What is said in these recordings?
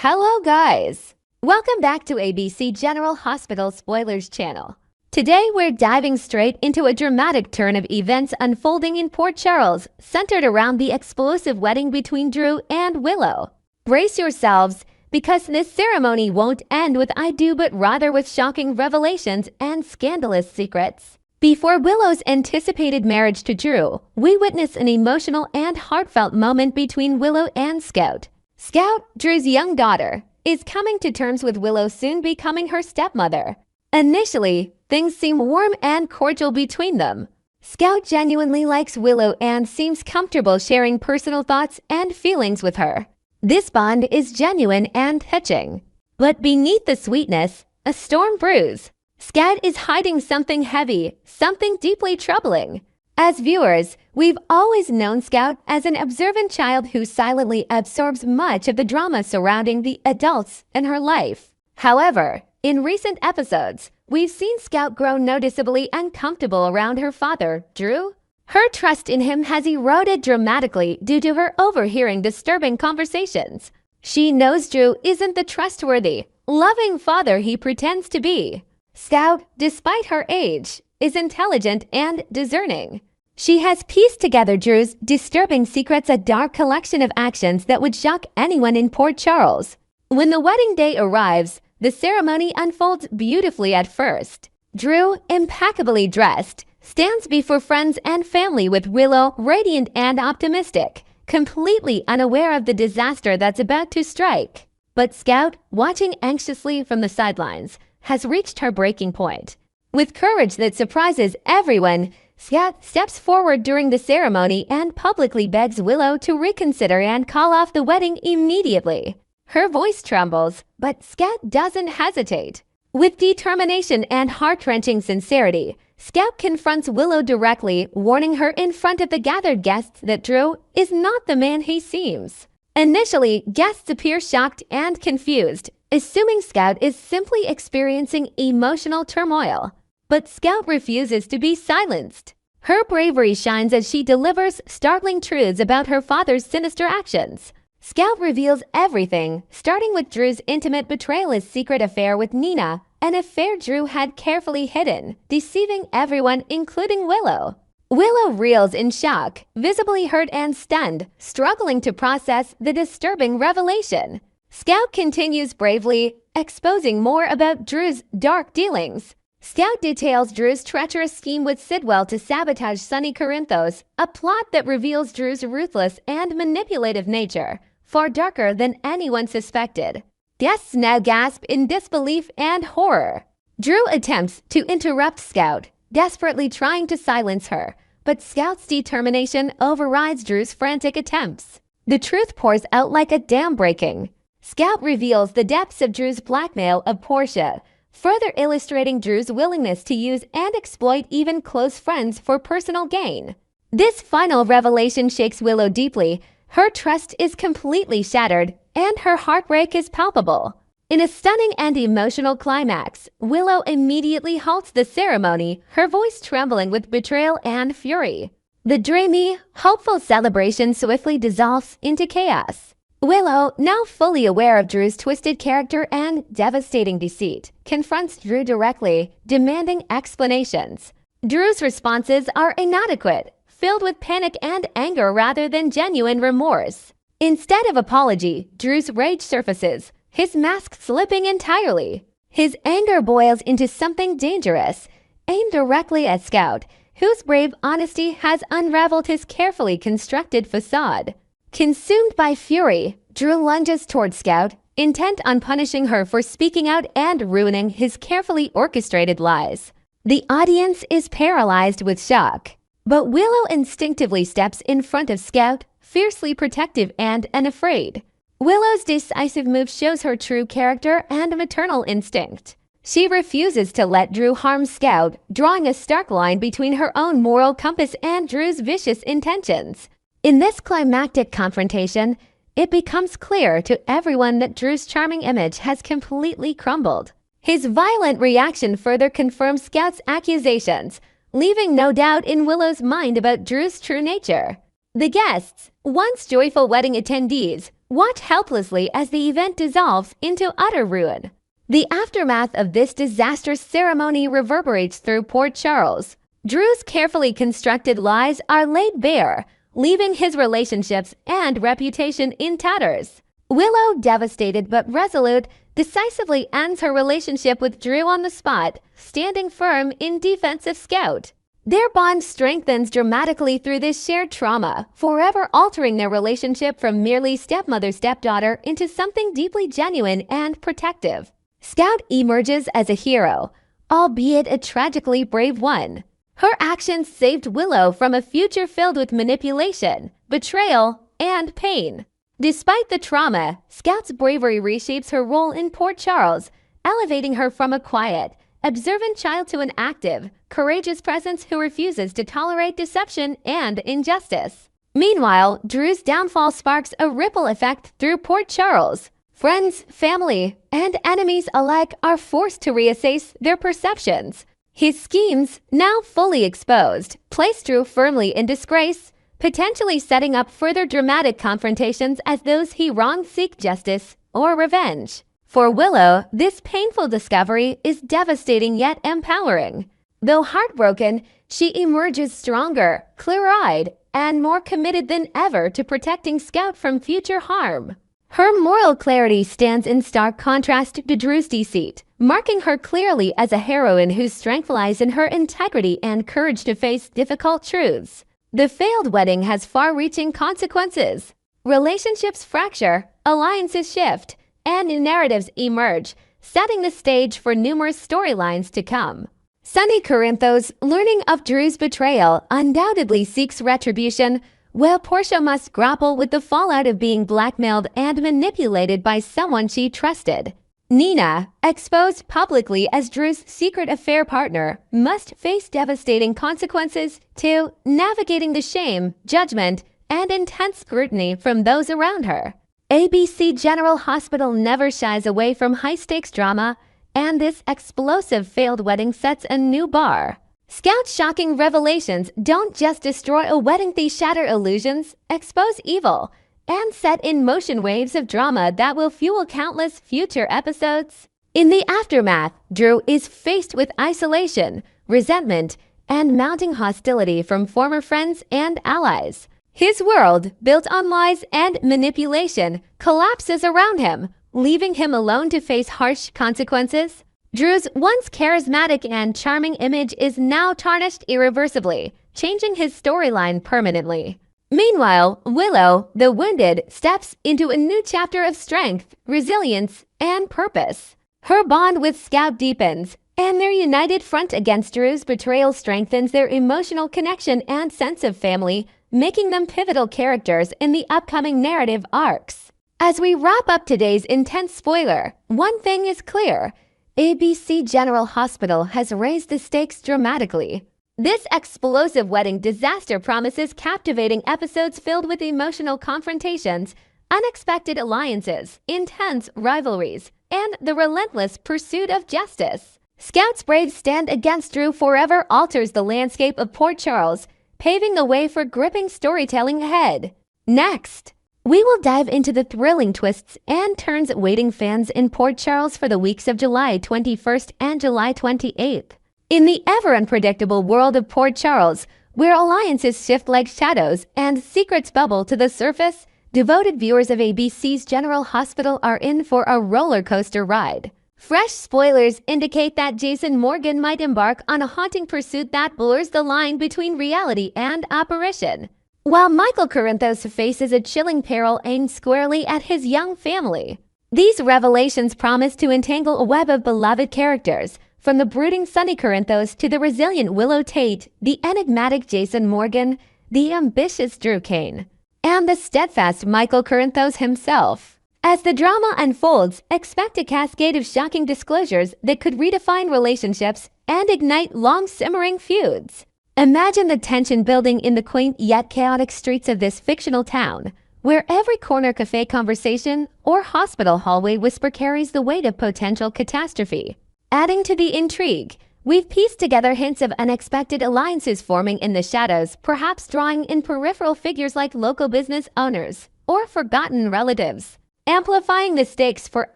Hello guys! Welcome back to ABC General Hospital Spoilers channel. Today we're diving straight into a dramatic turn of events unfolding in Port Charles, centered around the explosive wedding between Drew and Willow. Brace yourselves, because this ceremony won't end with I do but rather with shocking revelations and scandalous secrets. Before Willow's anticipated marriage to Drew, we witness an emotional and heartfelt moment between Willow and Scout. Scout, Drew's young daughter, is coming to terms with Willow soon becoming her stepmother. Initially, things seem warm and cordial between them. Scout genuinely likes Willow and seems comfortable sharing personal thoughts and feelings with her. This bond is genuine and touching. But beneath the sweetness, a storm brews. Scout is hiding something heavy, something deeply troubling. As viewers, we've always known Scout as an observant child who silently absorbs much of the drama surrounding the adults in her life. However, in recent episodes, we've seen Scout grow noticeably uncomfortable around her father, Drew. Her trust in him has eroded dramatically due to her overhearing disturbing conversations. She knows Drew isn't the trustworthy, loving father he pretends to be. Scout, despite her age, is intelligent and discerning. She has pieced together Drew's disturbing secrets, a dark collection of actions that would shock anyone in Port Charles. When the wedding day arrives, the ceremony unfolds beautifully at first. Drew, impeccably dressed, stands before friends and family with Willow radiant and optimistic, completely unaware of the disaster that's about to strike. But Scout, watching anxiously from the sidelines, has reached her breaking point. With courage that surprises everyone, Scout steps forward during the ceremony and publicly begs Willow to reconsider and call off the wedding immediately. Her voice trembles, but Scout doesn't hesitate. With determination and heart-wrenching sincerity, Scout confronts Willow directly, warning her in front of the gathered guests that Drew is not the man he seems. Initially, guests appear shocked and confused, assuming Scout is simply experiencing emotional turmoil. But Scout refuses to be silenced. Her bravery shines as she delivers startling truths about her father's sinister actions. Scout reveals everything, starting with Drew's intimate betrayalist secret affair with Nina, an affair Drew had carefully hidden, deceiving everyone including Willow. Willow reels in shock, visibly hurt and stunned, struggling to process the disturbing revelation. Scout continues bravely, exposing more about Drew's dark dealings. Scout details Drew's treacherous scheme with Sidwell to sabotage Sonny Corinthos, a plot that reveals Drew's ruthless and manipulative nature, far darker than anyone suspected. Guests now gasp in disbelief and horror. Drew attempts to interrupt Scout, desperately trying to silence her, but Scout's determination overrides Drew's frantic attempts. The truth pours out like a dam breaking. Scout reveals the depths of Drew's blackmail of Portia, further illustrating Drew's willingness to use and exploit even close friends for personal gain. This final revelation shakes Willow deeply. Her trust is completely shattered, and her heartbreak is palpable. In a stunning and emotional climax, Willow immediately halts the ceremony, her voice trembling with betrayal and fury. The dreamy, hopeful celebration swiftly dissolves into chaos. Willow, now fully aware of Drew's twisted character and devastating deceit, confronts Drew directly, demanding explanations. Drew's responses are inadequate, filled with panic and anger rather than genuine remorse. Instead of apology, Drew's rage surfaces, his mask slipping entirely. His anger boils into something dangerous, aimed directly at Scout, whose brave honesty has unraveled his carefully constructed facade. Consumed by fury, Drew lunges toward Scout, intent on punishing her for speaking out and ruining his carefully orchestrated lies. The audience is paralyzed with shock, but Willow instinctively steps in front of Scout, fiercely protective and unafraid. Willow's decisive move shows her true character and maternal instinct. She refuses to let Drew harm Scout, drawing a stark line between her own moral compass and Drew's vicious intentions. In this climactic confrontation, it becomes clear to everyone that Drew's charming image has completely crumbled. His violent reaction further confirms Scout's accusations, leaving no doubt in Willow's mind about Drew's true nature. The guests, once joyful wedding attendees, watch helplessly as the event dissolves into utter ruin. The aftermath of this disastrous ceremony reverberates through Port Charles. Drew's carefully constructed lies are laid bare, leaving his relationships and reputation in tatters. Willow, devastated but resolute, decisively ends her relationship with Drew on the spot, standing firm in defense of Scout. Their bond strengthens dramatically through this shared trauma, forever altering their relationship from merely stepmother-stepdaughter into something deeply genuine and protective. Scout emerges as a hero, albeit a tragically brave one. Her actions saved Willow from a future filled with manipulation, betrayal, and pain. Despite the trauma, Scout's bravery reshapes her role in Port Charles, elevating her from a quiet, observant child to an active, courageous presence who refuses to tolerate deception and injustice. Meanwhile, Drew's downfall sparks a ripple effect through Port Charles. Friends, family, and enemies alike are forced to reassess their perceptions. His schemes, now fully exposed, place Drew firmly in disgrace, potentially setting up further dramatic confrontations as those he wronged seek justice or revenge. For Willow, this painful discovery is devastating yet empowering. Though heartbroken, she emerges stronger, clear-eyed, and more committed than ever to protecting Scout from future harm. Her moral clarity stands in stark contrast to Drew's deceit, marking her clearly as a heroine whose strength lies in her integrity and courage to face difficult truths. The failed wedding has far-reaching consequences. Relationships fracture, alliances shift, and new narratives emerge, setting the stage for numerous storylines to come. Sonny Corinthos, learning of Drew's betrayal, undoubtedly seeks retribution, while Portia must grapple with the fallout of being blackmailed and manipulated by someone she trusted. Nina, exposed publicly as Drew's secret affair partner, must face devastating consequences to navigating the shame, judgment, and intense scrutiny from those around her. ABC General Hospital never shies away from high-stakes drama, and this explosive failed wedding sets a new bar. Scout's shocking revelations don't just destroy a wedding, they shatter illusions, expose evil, and set in motion waves of drama that will fuel countless future episodes. In the aftermath, Drew is faced with isolation, resentment, and mounting hostility from former friends and allies. His world, built on lies and manipulation, collapses around him, leaving him alone to face harsh consequences. Drew's once charismatic and charming image is now tarnished irreversibly, changing his storyline permanently. Meanwhile, Willow, the wounded, steps into a new chapter of strength, resilience, and purpose. Her bond with Scout deepens, and their united front against Drew's betrayal strengthens their emotional connection and sense of family, making them pivotal characters in the upcoming narrative arcs. As we wrap up today's intense spoiler, one thing is clear: ABC General Hospital has raised the stakes dramatically. This explosive wedding disaster promises captivating episodes filled with emotional confrontations, unexpected alliances, intense rivalries, and the relentless pursuit of justice. Scout's brave stand against Drew forever alters the landscape of Port Charles, paving the way for gripping storytelling ahead. Next, we will dive into the thrilling twists and turns awaiting fans in Port Charles for the weeks of July 21st and July 28th. In the ever-unpredictable world of Port Charles, where alliances shift like shadows and secrets bubble to the surface, devoted viewers of ABC's General Hospital are in for a roller coaster ride. Fresh spoilers indicate that Jason Morgan might embark on a haunting pursuit that blurs the line between reality and apparition, while Michael Corinthos faces a chilling peril aimed squarely at his young family. These revelations promise to entangle a web of beloved characters, from the brooding Sonny Corinthos to the resilient Willow Tate, the enigmatic Jason Morgan, the ambitious Drew Kane, and the steadfast Michael Corinthos himself. As the drama unfolds, expect a cascade of shocking disclosures that could redefine relationships and ignite long-simmering feuds. Imagine the tension building in the quaint yet chaotic streets of this fictional town, where every corner cafe conversation or hospital hallway whisper carries the weight of potential catastrophe. Adding to the intrigue, we've pieced together hints of unexpected alliances forming in the shadows, perhaps drawing in peripheral figures like local business owners or forgotten relatives, amplifying the stakes for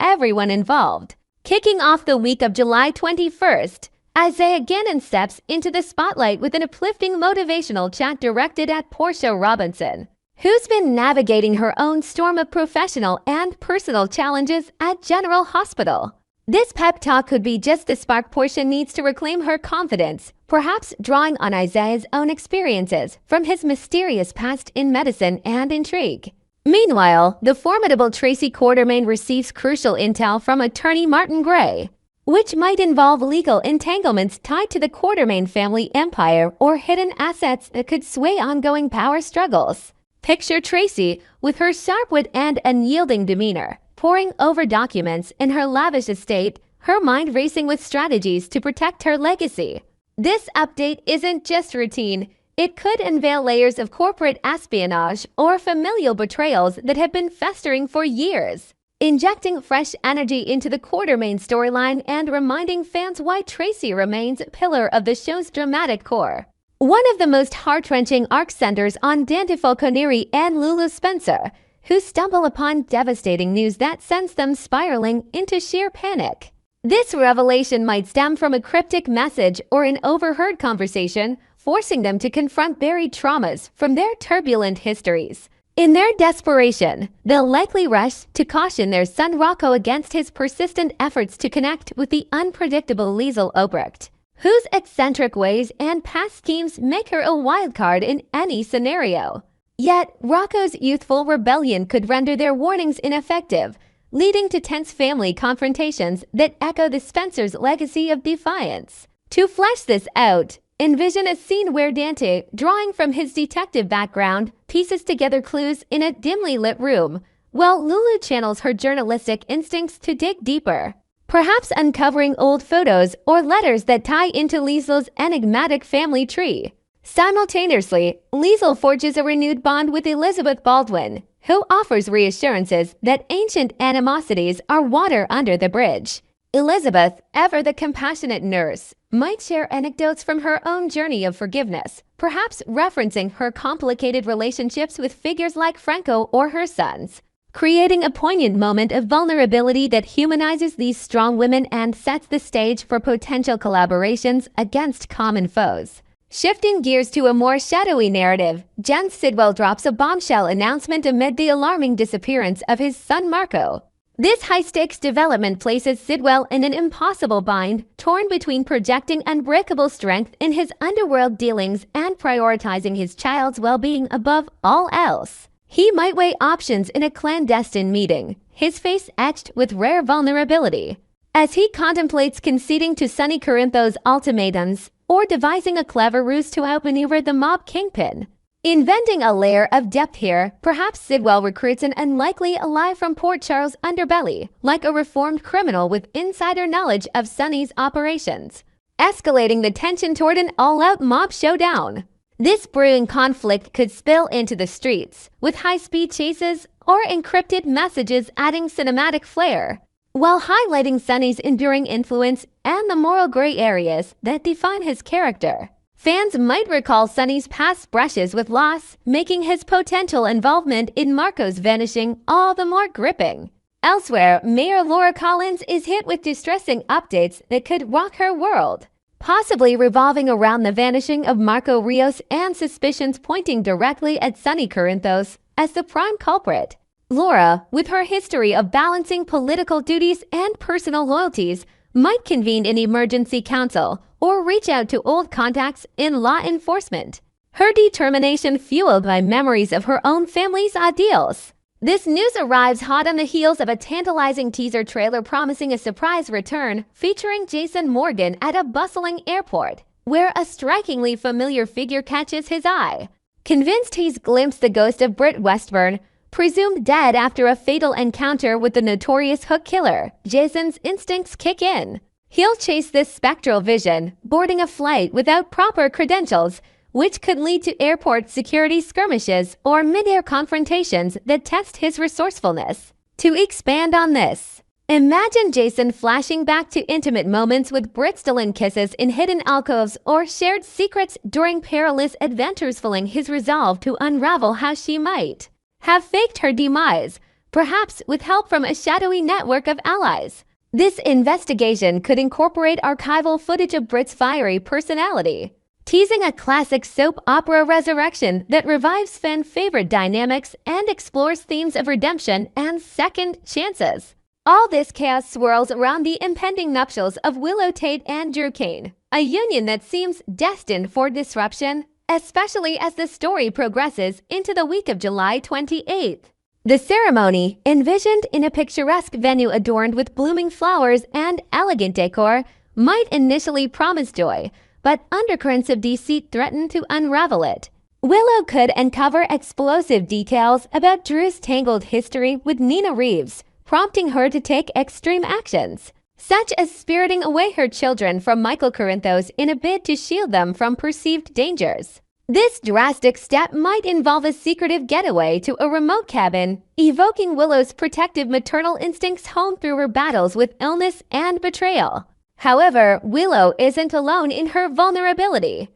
everyone involved. Kicking off the week of July 21st, Isaiah Gannon steps into the spotlight with an uplifting motivational chat directed at Portia Robinson, who's been navigating her own storm of professional and personal challenges at General Hospital. This pep talk could be just the spark Portia needs to reclaim her confidence, perhaps drawing on Isaiah's own experiences from his mysterious past in medicine and intrigue. Meanwhile, the formidable Tracy Quartermain receives crucial intel from attorney Martin Gray, which might involve legal entanglements tied to the Quartermain family empire or hidden assets that could sway ongoing power struggles. Picture Tracy, with her sharp wit and unyielding demeanor, poring over documents in her lavish estate, her mind racing with strategies to protect her legacy. This update isn't just routine. It could unveil layers of corporate espionage or familial betrayals that have been festering for years, injecting fresh energy into the Quartermain storyline and reminding fans why Tracy remains a pillar of the show's dramatic core. One of the most heart-wrenching arcs centers on Dante Falconeri and Lulu Spencer, who stumble upon devastating news that sends them spiraling into sheer panic. This revelation might stem from a cryptic message or an overheard conversation, forcing them to confront buried traumas from their turbulent histories. In their desperation, they'll likely rush to caution their son Rocco against his persistent efforts to connect with the unpredictable Liesl Obrecht, whose eccentric ways and past schemes make her a wild card in any scenario. Yet, Rocco's youthful rebellion could render their warnings ineffective, leading to tense family confrontations that echo the Spencer's legacy of defiance. To flesh this out, envision a scene where Dante, drawing from his detective background, pieces together clues in a dimly lit room, while Lulu channels her journalistic instincts to dig deeper, perhaps uncovering old photos or letters that tie into Liesl's enigmatic family tree. Simultaneously, Liesl forges a renewed bond with Elizabeth Baldwin, who offers reassurances that ancient animosities are water under the bridge. Elizabeth, ever the compassionate nurse, might share anecdotes from her own journey of forgiveness, perhaps referencing her complicated relationships with figures like Franco or her sons, creating a poignant moment of vulnerability that humanizes these strong women and sets the stage for potential collaborations against common foes. Shifting gears to a more shadowy narrative, Jen Sidwell drops a bombshell announcement amid the alarming disappearance of his son Marco. This high-stakes development places Sidwell in an impossible bind, torn between projecting unbreakable strength in his underworld dealings and prioritizing his child's well-being above all else. He might weigh options in a clandestine meeting, his face etched with rare vulnerability, as he contemplates conceding to Sonny Corinthos' ultimatums or devising a clever ruse to outmaneuver the mob kingpin. Inventing a layer of depth here, perhaps Sidwell recruits an unlikely ally from Port Charles' underbelly, like a reformed criminal with insider knowledge of Sonny's operations, escalating the tension toward an all-out mob showdown. This brewing conflict could spill into the streets, with high-speed chases or encrypted messages adding cinematic flair, while highlighting Sonny's enduring influence and the moral gray areas that define his character. Fans might recall Sonny's past brushes with loss, making his potential involvement in Marco's vanishing all the more gripping. Elsewhere, Mayor Laura Collins is hit with distressing updates that could rock her world, possibly revolving around the vanishing of Marco Rios and suspicions pointing directly at Sonny Corinthos as the prime culprit. Laura, with her history of balancing political duties and personal loyalties, might convene an emergency council or reach out to old contacts in law enforcement, her determination fueled by memories of her own family's ideals. This news arrives hot on the heels of a tantalizing teaser trailer promising a surprise return featuring Jason Morgan at a bustling airport, where a strikingly familiar figure catches his eye. Convinced he's glimpsed the ghost of Britt Westburn, presumed dead after a fatal encounter with the notorious hook killer, Jason's instincts kick in. He'll chase this spectral vision, boarding a flight without proper credentials, which could lead to airport security skirmishes or mid-air confrontations that test his resourcefulness. To expand on this, imagine Jason flashing back to intimate moments with Britt-stolen kisses in hidden alcoves or shared secrets during perilous adventures, fueling his resolve to unravel how she might. have faked her demise, perhaps with help from a shadowy network of allies. This investigation could incorporate archival footage of Brit's fiery personality, teasing a classic soap opera resurrection that revives fan-favorite dynamics and explores themes of redemption and second chances. All this chaos swirls around the impending nuptials of Willow Tate and Drew Kane, a union that seems destined for disruption, especially as the story progresses into the week of July 28th. The ceremony, envisioned in a picturesque venue adorned with blooming flowers and elegant decor, might initially promise joy, but undercurrents of deceit threaten to unravel it. Willow could uncover explosive details about Drew's tangled history with Nina Reeves, prompting her to take extreme actions, such as spiriting away her children from Michael Corinthos in a bid to shield them from perceived dangers. This drastic step might involve a secretive getaway to a remote cabin, evoking Willow's protective maternal instincts honed through her battles with illness and betrayal. However, Willow isn't alone in her vulnerability.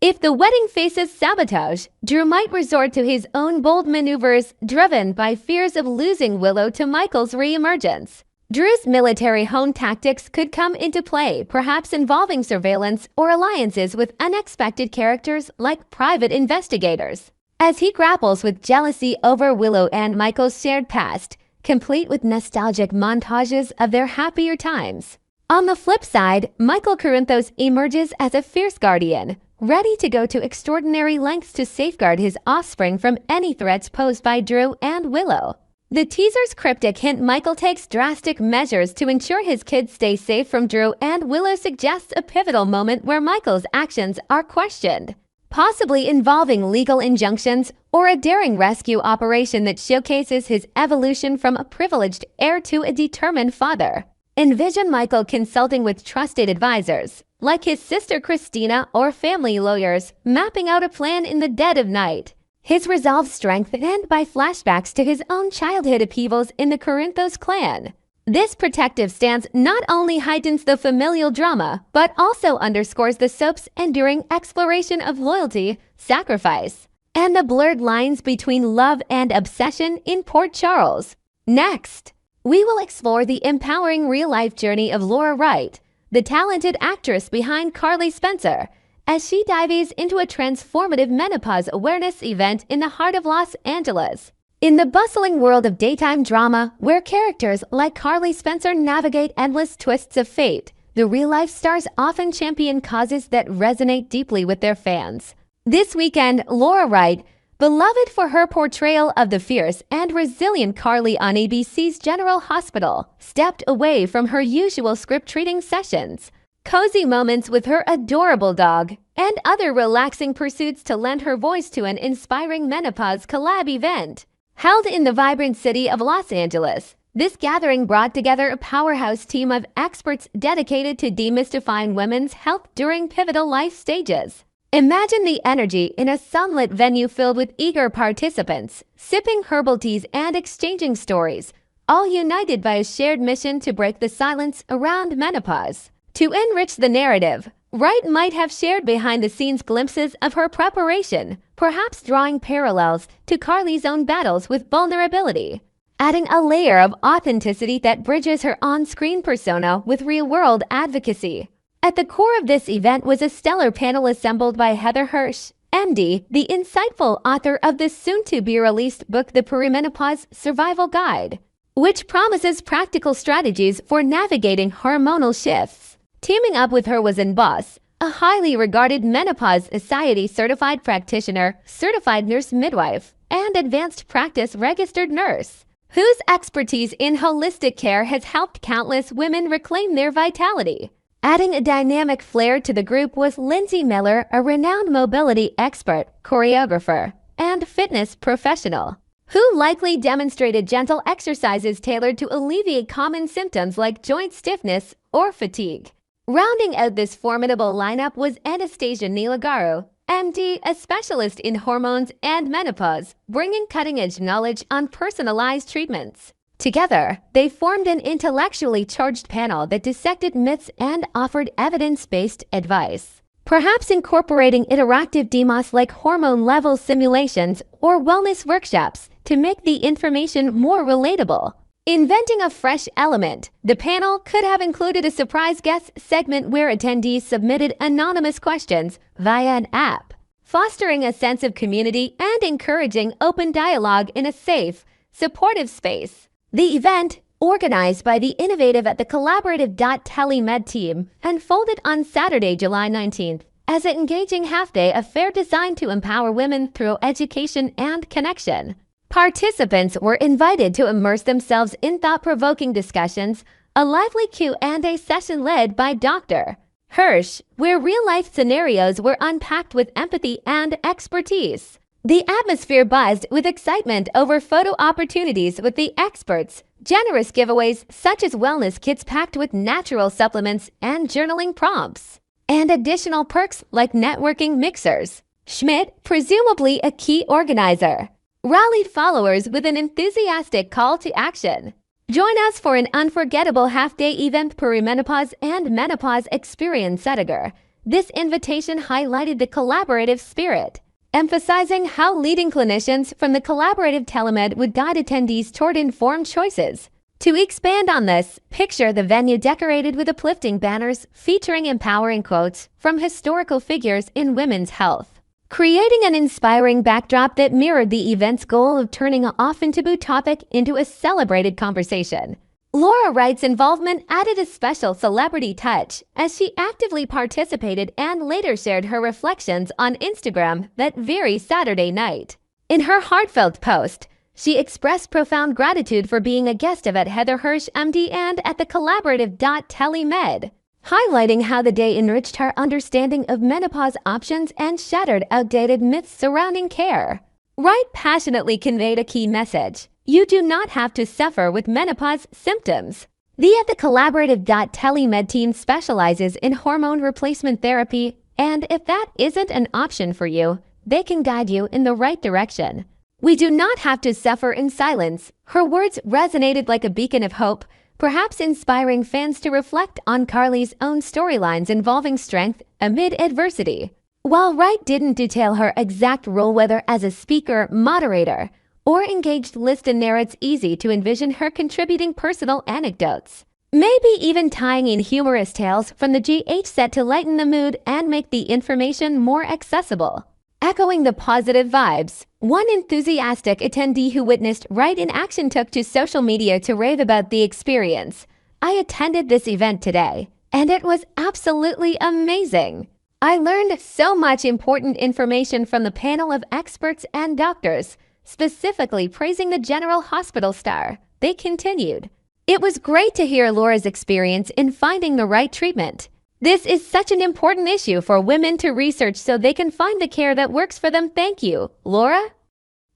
If the wedding faces sabotage, Drew might resort to his own bold maneuvers, driven by fears of losing Willow to Michael's reemergence. Drew's military-honed tactics could come into play, perhaps involving surveillance or alliances with unexpected characters like private investigators. As he grapples with jealousy over Willow and Michael's shared past, complete with nostalgic montages of their happier times. On the flip side, Michael Corinthos emerges as a fierce guardian, ready to go to extraordinary lengths to safeguard his offspring from any threats posed by Drew and Willow. The teaser's cryptic hint Michael takes drastic measures to ensure his kids stay safe from Drew, and Willow suggests a pivotal moment where Michael's actions are questioned, possibly involving legal injunctions or a daring rescue operation that showcases his evolution from a privileged heir to a determined father. Envision Michael consulting with trusted advisors, like his sister Christina or family lawyers, mapping out a plan in the dead of night. His resolve strengthened by flashbacks to his own childhood upheavals in the Corinthos clan. This protective stance not only heightens the familial drama, but also underscores the soap's enduring exploration of loyalty, sacrifice, and the blurred lines between love and obsession in Port Charles. Next, we will explore the empowering real-life journey of Laura Wright, the talented actress behind Carly Spencer, as she dives into a transformative menopause awareness event in the heart of Los Angeles. In the bustling world of daytime drama, where characters like Carly Spencer navigate endless twists of fate, the real-life stars often champion causes that resonate deeply with their fans. This weekend, Laura Wright, beloved for her portrayal of the fierce and resilient Carly on ABC's General Hospital, stepped away from her usual script-reading sessions, cozy moments with her adorable dog, and other relaxing pursuits to lend her voice to an inspiring menopause collab event. Held in the vibrant city of Los Angeles, this gathering brought together a powerhouse team of experts dedicated to demystifying women's health during pivotal life stages. Imagine the energy in a sunlit venue filled with eager participants, sipping herbal teas and exchanging stories, all united by a shared mission to break the silence around menopause. To enrich the narrative, Wright might have shared behind-the-scenes glimpses of her preparation, perhaps drawing parallels to Carly's own battles with vulnerability, adding a layer of authenticity that bridges her on-screen persona with real-world advocacy. At the core of this event was a stellar panel assembled by Heather Hirsch, MD, the insightful author of the soon-to-be-released book The Perimenopause Survival Guide, which promises practical strategies for navigating hormonal shifts. Teaming up with her was Boss, a highly regarded Menopause Society certified practitioner, certified nurse midwife, and advanced practice registered nurse, whose expertise in holistic care has helped countless women reclaim their vitality. Adding a dynamic flair to the group was Lindsay Miller, a renowned mobility expert, choreographer, and fitness professional, who likely demonstrated gentle exercises tailored to alleviate common symptoms like joint stiffness or fatigue. Rounding out this formidable lineup was Anastasia Nilagaru, MD, a specialist in hormones and menopause, bringing cutting-edge knowledge on personalized treatments. Together, they formed an intellectually charged panel that dissected myths and offered evidence-based advice, perhaps incorporating interactive demos like hormone-level simulations or wellness workshops to make the information more relatable. Inventing a fresh element, the panel could have included a surprise guest segment where attendees submitted anonymous questions via an app, fostering a sense of community and encouraging open dialogue in a safe, supportive space. The event, organized by the innovative at the collaborative.telemed team, unfolded on Saturday, July 19th, as an engaging half-day affair designed to empower women through education and connection. Participants were invited to immerse themselves in thought-provoking discussions, a lively Q&A session led by Dr. Hirsch, where real-life scenarios were unpacked with empathy and expertise. The atmosphere buzzed with excitement over photo opportunities with the experts, generous giveaways such as wellness kits packed with natural supplements and journaling prompts, and additional perks like networking mixers. Schmidt, presumably a key organizer, rallied followers with an enthusiastic call to action. Join us for an unforgettable half-day event perimenopause and menopause experience Setiger. This invitation highlighted the collaborative spirit, emphasizing how leading clinicians from the collaborative telemed would guide attendees toward informed choices. To expand on this, picture the venue decorated with uplifting banners featuring empowering quotes from historical figures in women's health, creating an inspiring backdrop that mirrored the event's goal of turning an often-taboo topic into a celebrated conversation. Laura Wright's involvement added a special celebrity touch as she actively participated and later shared her reflections on Instagram that very Saturday night. In her heartfelt post, she expressed profound gratitude for being a guest of at Heather Hirsch, MD, and at the collaborative.telemed, highlighting how the day enriched her understanding of menopause options and shattered outdated myths surrounding care. Wright passionately conveyed a key message: you do not have to suffer with menopause symptoms. The collaborative.telemed team specializes in hormone replacement therapy, and if that isn't an option for you, they can guide you in the right direction. We do not have to suffer in silence. Her words resonated like a beacon of hope, perhaps inspiring fans to reflect on Carly's own storylines involving strength amid adversity. While Wright didn't detail her exact role, whether as a speaker, moderator, or engaged listener, it's easy to envision her contributing personal anecdotes, maybe even tying in humorous tales from the GH set to lighten the mood and make the information more accessible. Echoing the positive vibes, one enthusiastic attendee who witnessed Wright in action took to social media to rave about the experience. "I attended this event today, and it was absolutely amazing. I learned so much important information from the panel of experts and doctors," specifically praising the General Hospital star. They continued, "It was great to hear Laura's experience in finding the right treatment. This is such an important issue for women to research so they can find the care that works for them. Thank you, Laura."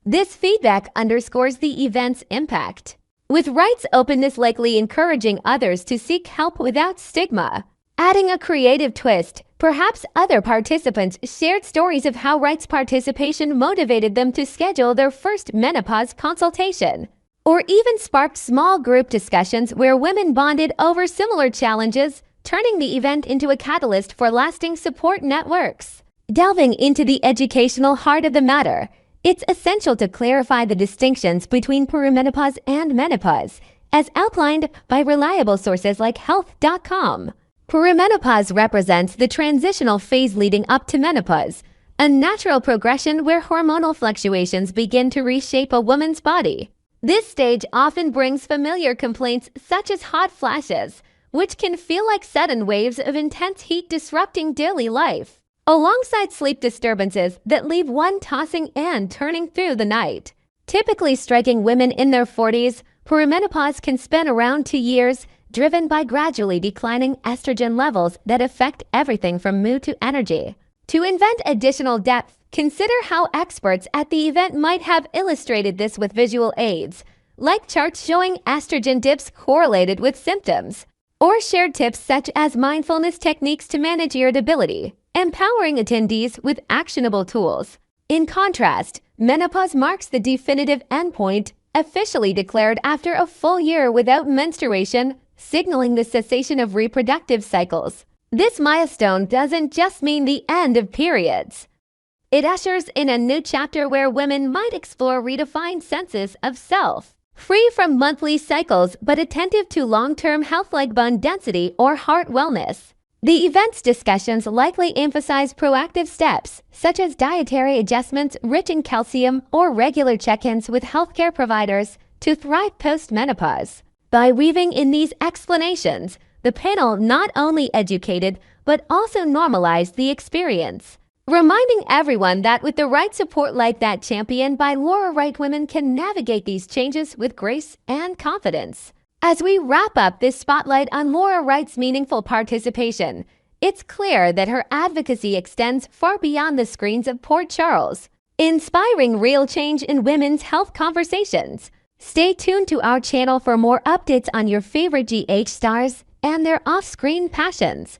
This feedback underscores the event's impact, with Wright's openness likely encouraging others to seek help without stigma. Adding a creative twist, perhaps other participants shared stories of how Wright's participation motivated them to schedule their first menopause consultation, or even sparked small group discussions where women bonded over similar challenges, turning the event into a catalyst for lasting support networks. Delving into the educational heart of the matter, it's essential to clarify the distinctions between perimenopause and menopause, as outlined by reliable sources like health.com. Perimenopause represents the transitional phase leading up to menopause, a natural progression where hormonal fluctuations begin to reshape a woman's body. This stage often brings familiar complaints such as hot flashes, which can feel like sudden waves of intense heat disrupting daily life, alongside sleep disturbances that leave one tossing and turning through the night. Typically striking women in their 40s, perimenopause can span around 2 years, driven by gradually declining estrogen levels that affect everything from mood to energy. To invent additional depth, consider how experts at the event might have illustrated this with visual aids, like charts showing estrogen dips correlated with symptoms, or shared tips such as mindfulness techniques to manage irritability, empowering attendees with actionable tools. In contrast, menopause marks the definitive endpoint, officially declared after a full year without menstruation, signaling the cessation of reproductive cycles. This milestone doesn't just mean the end of periods. It ushers in a new chapter where women might explore redefined senses of self, free from monthly cycles but attentive to long-term health like bone density or heart wellness. The event's discussions likely emphasize proactive steps, such as dietary adjustments rich in calcium or regular check-ins with healthcare providers to thrive post-menopause. By weaving in these explanations, the panel not only educated but also normalized the experience, reminding everyone that with the right support like that championed by Wright, women can navigate these changes with grace and confidence. As we wrap up this spotlight on Wright's meaningful participation, it's clear that her advocacy extends far beyond the screens of Port Charles, inspiring real change in women's health conversations. Stay tuned to our channel for more updates on your favorite GH stars and their off-screen passions.